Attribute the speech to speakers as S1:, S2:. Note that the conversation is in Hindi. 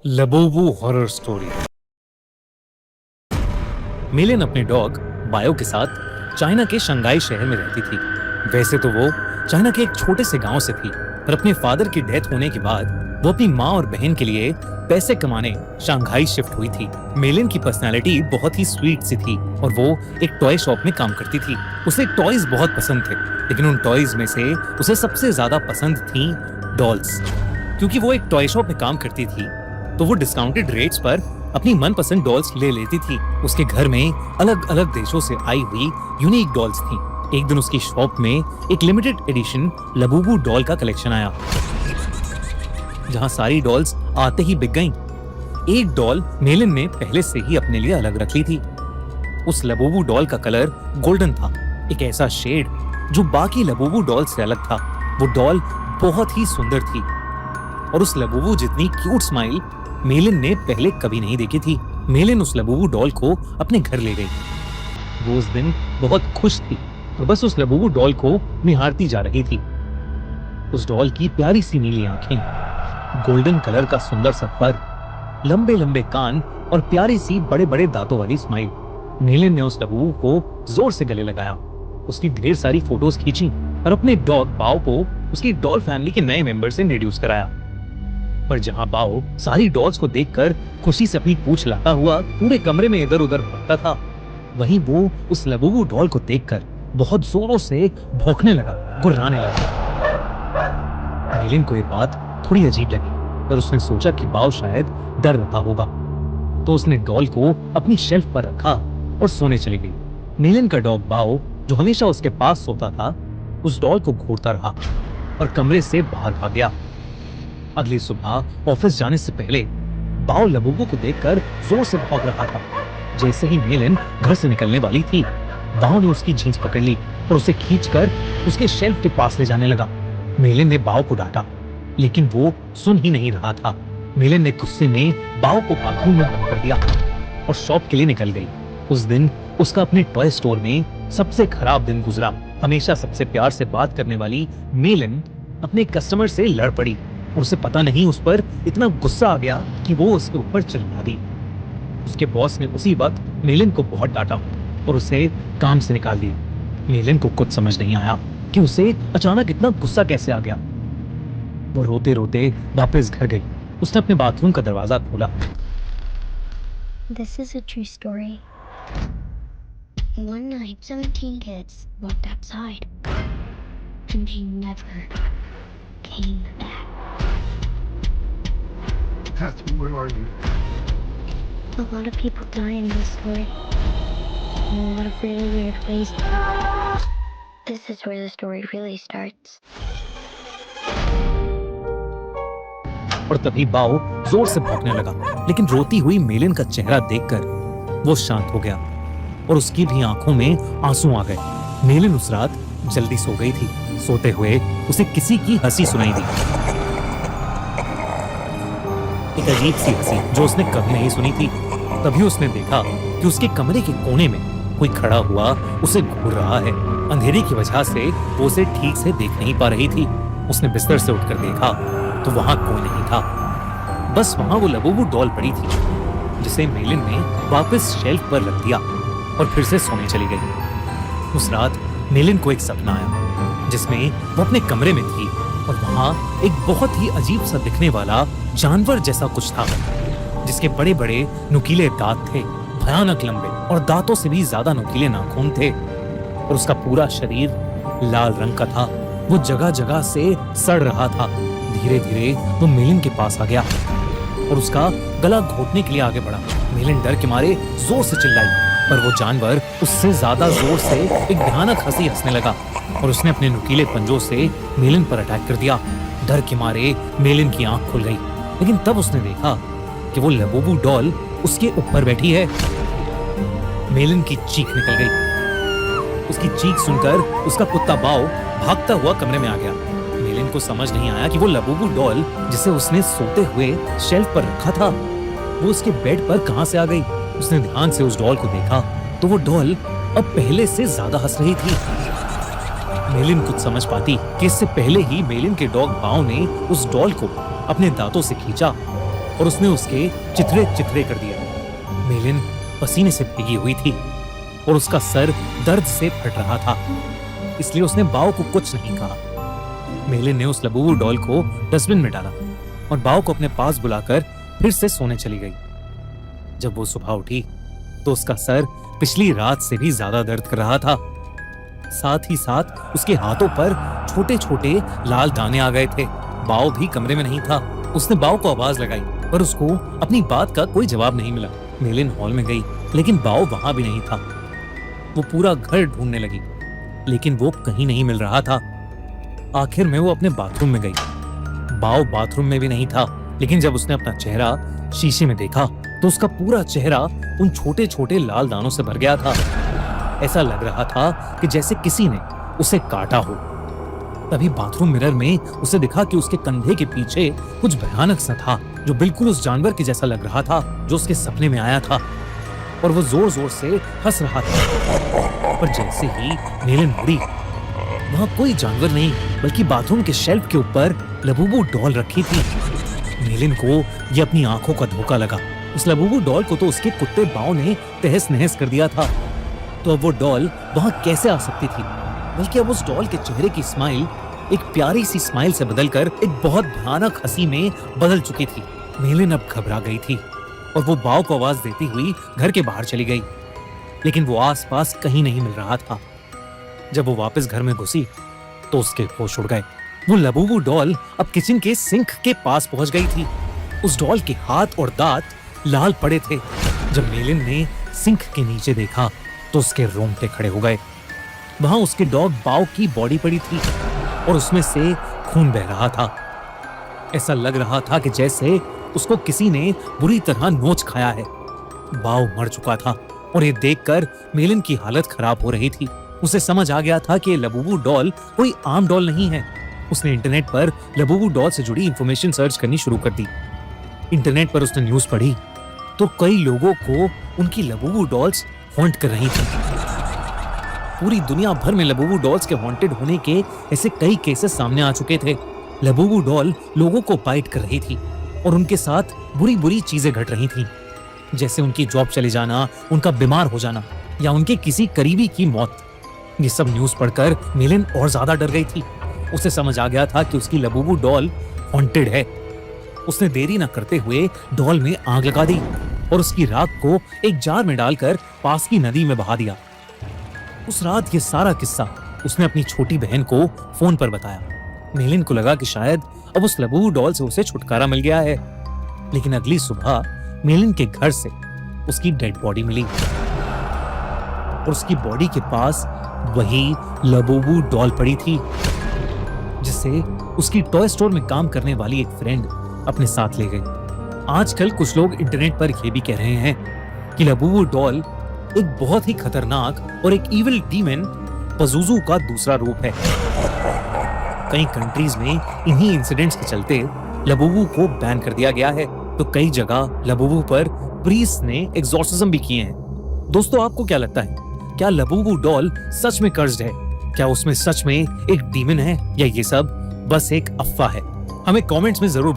S1: लबोबू हॉरर स्टोरी। मेलिन अपने डॉग बायो के साथ चाइना के शंघाई शहर में रहती थी। वैसे तो वो चाइना के एक छोटे से गांव से थी, पर अपने फादर की डेथ होने के बाद वो अपनी माँ और बहन के लिए पैसे कमाने शंघाई शिफ्ट हुई थी। मेलिन की पर्सनालिटी बहुत ही स्वीट सी थी और वो एक टॉय शॉप में काम करती थी। उसे टॉयज बहुत पसंद थे, लेकिन उन टॉयज में से उसे सबसे ज्यादा पसंद थी डॉल्स। क्योंकि वो एक टॉय शॉप में काम करती थी, तो वो डिस्काउंटेड रेट्स पर अपनी मनपसंद डॉल्स ले लेती थी। उसके घर में अलग अलग देशों से आई हुई यूनिक डॉल्स थी। एक दिन उसकी शॉप में एक लिमिटेड एडिशन लबूबू डॉल का कलेक्शन आया, जहां सारी डॉल्स आते ही बिक गईं। एक डॉल मेलिन ने पहले से ही अपने लिए अलग रख ली थी। उस लबूबू डॉल का कलर गोल्डन था, एक ऐसा शेड जो बाकी लबूबू डॉल से अलग था। वो डॉल बहुत ही सुंदर थी और उस लबूबू जितनी क्यूट स्माइल मेलिन ने पहले कभी नहीं देखी थी। मेलिन उस लबूबू डॉल को अपने घर ले गई। वो उस दिन बहुत खुश थी और बस उस लबूबू डॉल को निहारती जा रही थी। उस डॉल की प्यारी सी नीली आंखें, गोल्डन कलर का सुंदर सा फर, लंबे लंबे कान और प्यारी सी बड़े बड़े दांतों वाली स्माइल। मेलिन ने उस लबूबू को जोर से गले लगाया, उसकी ढेर सारी फोटोज खींची और अपने डॉग बाओ को उसकी डॉल फैमिली के नए मेंबर से इंट्रोड्यूस कराया। पर जहां बाओ सारी डॉल्स को देखकर खुशी से अपनी पूंछ हिलाता हुआ पूरे कमरे में इधर उधर भौंकता था, वहीं वो उस लबूबू डॉल को देखकर बहुत जोरों से भौंकने लगा, गुर्राने लगा। मेलिन को ये बात थोड़ी अजीब लगी, पर उसने सोचा कि बाओ शायद डर रहा होगा, तो उसने डॉल को अपनी शेल्फ पर रखा और सोने चली गई। मेलिन का डॉग बाओ, जो हमेशा उसके पास सोता था, उस डॉल को घूरता रहा और कमरे से बाहर भाग गया। अगली सुबह ऑफिस जाने से पहले बाओ लबूबू को देखकर जोर से भौंक रहा था। जैसे ही मेलिन घर से निकलने वाली थी, बाओ ने उसकी जींस पकड़ ली और उसे खींचकर उसके शेल्फ के पास ले जाने लगा। मेलिन ने बाओ को डांटा, लेकिन वो सुन ही नहीं रहा था। मेलिन ने गुस्से में बाओ को बाथरूम में बंद कर दिया और शॉप के लिए निकल गई। उस दिन उसका अपने टॉय स्टोर में सबसे खराब दिन गुजरा। हमेशा सबसे प्यार से बात करने वाली मेलिन अपने कस्टमर से लड़ पड़ी और उसे पता नहीं उस पर इतना गुस्सा आ गया कि वो उसके ऊपर चिल्ला दी। उसके बॉस ने उसी वक्त मेलिन को बहुत डांटा और उसे काम से निकाल दिया। मेलिन को कुछ समझ नहीं आया कि उसे अचानक इतना गुस्सा कैसे आ गया। वो रोते रोते वापस घर गई। उसने अपने बाथरूम का दरवाजा खोला।
S2: This is a true story. One night, 17 kids walked outside, and they never came back.
S3: Where are you?
S2: A lot of people die in this story, in a lot of really weird ways. This is where the story really starts.
S1: और तभी बाओ जोर से भौंकने लगा, लेकिन रोती हुई मेलिन का चेहरा देखकर वो शांत हो गया और उसकी भी आंखों में आंसू आ गए। मेलिन उस रात जल्दी सो गई थी। सोते हुए उसे किसी की हंसी सुनाई दी, एक अजीब सी हंसी जो उसने कभी नहीं सुनी थी। तभी उसने देखा कि उसके कमरे के कोने में कोई खड़ा हुआ उसे घूर रहा है। अंधेरे की वजह से वो उसे ठीक से देख नहीं पा रही थी। उसने बिस्तर से उठकर देखा तो वहां कोई नहीं था, बस वहां वो लबूबू डॉल पड़ी थी, जिसे मेलिन ने वापस शेल्फ पर रख दिया और फिर से सोने चली गई। उस रात मेलिन को एक सपना आया जिसमें वो अपने कमरे में थी और वहां एक बहुत ही अजीब सा दिखने वाला जानवर जैसा कुछ था, जिसके बड़े बड़े नुकीले दांत थे, भयानक लंबे और दांतों से भी ज्यादा नुकीले नाखून थे, और उसका पूरा शरीर लाल रंग का था। वो जगह जगह से सड़ रहा था। धीरे धीरे वो मेलिन के पास आ गया और उसका गला घोटने के लिए आगे बढ़ा। मेलिन डर के मारे जोर से चिल्लाई, पर वो जानवर उससे ज्यादा जोर से एक भयानक हंसी हंसने लगा और उसने अपने नुकीले पंजों से मेलिन पर अटैक कर दिया। डर के मारे मेलिन की आंख खुल गई, लेकिन तब उसने देखा कि वो लबूबू डॉल उसके ऊपर बैठी है। मेलिन की चीख निकल गई। उसकी चीख सुनकर उसका कुत्ता बाओ भागता हुआ कमरे में आ गया। मेलिन को समझ नहीं आया कि वो लबूबू डॉल जिसे उसने सोते हुए शेल्फ पर रखा था, वो उसके बेड पर कहां से आ गई। उसने ध्यान से उस डॉल को देखा तो वो डॉल अब पहले से ज्यादा हंस रही थी। मेलिन कुछ समझ पाती कि इससे पहले ही मेलिन के डॉग बाओ ने उस डॉल को अपने दांतों से खींचा और उसने उसके चिथड़े चिथड़े कर दिया। मेलिन पसीने से भीगी हुई थी और उसका सर दर्द से फट रहा था, इसलिए उसने बाओ को कुछ नहीं कहा। मेलिन ने उस लबूबू डॉल को डस्टबिन में डाला और बाओ को अपने पास बुलाकर फिर से सोने चली गई। जब वो सुबह उठी तो उसका सर पिछली रात से भी ज्यादा दर्द कर रहा था। साथ ही साथ उसके हाथों पर छोटे छोटे लाल दाने आ गए थे। बाओ भी कमरे में नहीं था। उसने बाओ को आवाज लगाई पर उसको अपनी बात का कोई जवाब नहीं मिला। मेलिन हॉल में गई लेकिन बाओ वहां भी नहीं था। वो पूरा घर ढूंढने लगी लेकिन वो कहीं नहीं मिल रहा था। आखिर में वो अपने बाथरूम में गई। बाओ बाथरूम में भी नहीं था, लेकिन जब उसने अपना चेहरा शीशे में देखा तो उसका पूरा चेहरा उन छोटे छोटे लाल दानों से भर गया था। ऐसा लग रहा था कि जैसे किसी ने उसे काटा हो। तभी बाथरूम मिरर में उसे दिखा कि उसके कंधे के पीछे कुछ भयानक सा था जो बिल्कुल उस जानवर के जैसा लग रहा था जो उसके सपने में आया था, और वो जोर जोर से हंस रहा था। पर जैसे ही मेलिन मुड़ी, वहां कोई जानवर नहीं बल्कि बाथरूम के शेल्फ के ऊपर लबूबू डॉल रखी थी। मेलिन को ये अपनी आंखों का धोखा लगा। उस लबूबू डॉल को तो उसके कुत्ते बाओ ने तहस नहस कर दिया था, तो अब वो डॉल वहां कैसे आ सकती थी? बल्कि अब उस डॉल के चेहरे की स्माइल एक प्यारी सी स्माइल से बदलकर एक बहुत भयानक हंसी में बदल चुकी थी। मेलिन अब घबरा गई थी और वो बाओ को आवाज देती हुई घर के बाहर चली गई, लेकिन वो आसपास कहीं नहीं मिल रहा था। जब वो वापस घर में घुसी तो उसके होश उड़ गए। वो लबूबू डॉल अब किचन के सिंक के पास पहुंच गई थी। उस डॉल के हाथ और दांत लाल पड़े थे। जब मेलिन ने सिंक के नीचे देखा तो उसके रोंगटे खड़े हो गए। वहां उसके डॉग बाओ की बॉडी पड़ी थी और उसमें से खून बह रहा था। ऐसा लग रहा था कि जैसे उसको किसी ने बुरी तरह नोच खाया है। बाओ मर चुका था और ये देखकर मेलिन की हालत खराब हो रही थी। उसे समझ आ गया था कि लबूबू डॉल कोई आम डॉल नहीं है। उसने इंटरनेट पर लबूबू डॉल से जुड़ी इंफॉर्मेशन सर्च करनी शुरू कर दी। इंटरनेट पर उसने न्यूज़ पढ़ी तो कई लोगों को उनकी लबूबू डॉल्स हॉन्ट कर रही थी। पूरी दुनिया भर में लबूबू डॉल्स के हॉन्टेड होने के ऐसे कई केसेस सामने आ चुके थे। लबूबू डॉल लोगों को बाइट कर रही थी और उनके साथ बुरी बुरी चीजें घट रही थीं, जैसे उनकी जॉब चले जाना, उनका बीमार हो जाना या उनके किसी करीबी की मौत। ये सब न्यूज़ पढ़कर मेलिन और ज्यादा डर गई थी। उसे समझ आ गया था कि उसकी लबूबू डॉल हॉन्टेड है। उसने देरी न करते हुए डॉल में आग लगा दी और उसकी राख को एक जार में डालकर पास की नदी में बहा दिया। उस रात ये सारा किस्सा उसने अपनी छोटी बहन को फोन पर बताया। मेलिन को लगा कि शायद अब उस लबूबू डॉल से उसे छुटकारा मिल गया है, लेकिन अगली सुबह मेलिन के घर से उसकी डेड बॉडी मिली और उसकी बॉडी के पास वही लबूबू डॉल पड़ी थी जिसे उसकी टॉय स्टोर में काम करने वाली एक फ्रेंड अपने साथ ले गई। आजकल कुछ लोग इंटरनेट पर यह भी कह रहे हैं कि लबूबू डॉल एक बहुत ही खतरनाक और एक इविल डीमन पज़ुज़ू का दूसरा रूप है। कई कंट्रीज में इन्हीं इंसिडेंट्स के चलते लबूबू को बैन कर दिया गया है, तो कई जगह लबूबू पर प्रीस्ट ने एग्जॉर्सिज्म भी किए हैं। दोस्तों, आपको क्या लगता है? क्या लबूबू डॉल सच में कर्स्ड है? क्या उसमें सच में एक डीमन है या ये सब बस एक अफवाह है? हमें कमेंट्स में जरूर बताएं।